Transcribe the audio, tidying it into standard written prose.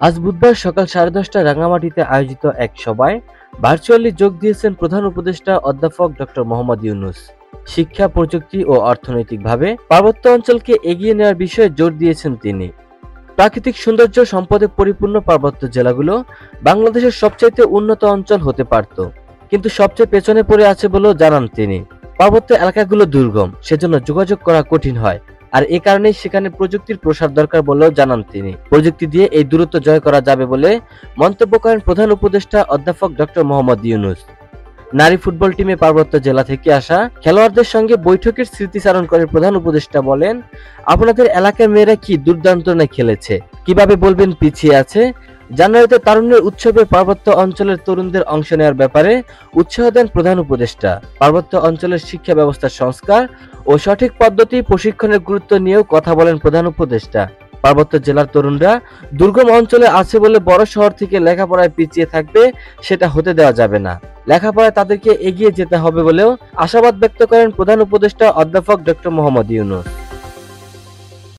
আজ বুধবার সকাল 10:30টায় রাঙামাটিতে আয়োজিত এক সভায় ভার্চুয়ালি যোগ দিয়েছেন প্রধান উপদেষ্টা অধ্যাপক ডক্টর মোহাম্মদ ইউনূস। শিক্ষা, প্রযুক্তি ও অর্থনৈতিকভাবে পার্বত্য অঞ্চলকে এগিয়ে নেওয়ার বিষয়ে জোর দিয়েছেন তিনি। প্রাকৃতিক সৌন্দর্য সম্পদে পরিপূর্ণ পার্বত্য জেলাগুলো বাংলাদেশের সবচাইতে উন্নত অঞ্চল হতে পারত, কিন্তু সবচেয়ে পেছনে পড়ে আছে বলেও জানান তিনি। পার্বত্য এলাকাগুলো দুর্গম, সেজন্য যোগাযোগ করা কঠিন হয়, আর এ কারণেই সেখানে প্রযুক্তির প্রসার দরকার বলেও জানান তিনি। প্রযুক্তি দিয়ে এই দূরত্ব জয় করা যাবে বলে মন্তব্য করেন প্রধান উপদেষ্টা অধ্যাপক ডক্টর মোহাম্মদ ইউনূস। নারী ফুটবল টিমে পার্বত্য জেলা থেকে আসা খেলোয়াড়দের সঙ্গে বৈঠকের স্মৃতিচারণ করে প্রধান উপদেষ্টা বলেন, আপনাদের এলাকার মেয়েরা কি দুর্দান্ত না খেলেছে, কিভাবে বলবেন পিছিয়ে আছে। জানুয়ারিতে তারুণ্যের উৎসবে পার্বত্য অঞ্চলের তরুণদের অংশ নেওয়ার ব্যাপারে উৎসাহ দেন প্রধান উপদেষ্টা। পার্বত্য অঞ্চলের শিক্ষা ব্যবস্থার সংস্কার ও সঠিক পদ্ধতি প্রশিক্ষণের গুরুত্ব নিয়েও কথা বলেন প্রধান উপদেষ্টা। পার্বত্য জেলার তরুণরা দুর্গম অঞ্চলে আছে বলে বড় শহর থেকে লেখাপড়ায় পিছিয়ে থাকবে, সেটা হতে দেওয়া যাবে না। লেখাপড়ায় তাদেরকে এগিয়ে যেতে হবে বলেও আশাবাদ ব্যক্ত করেন প্রধান উপদেষ্টা অধ্যাপক ডক্টর মোহাম্মদ ইউনূস।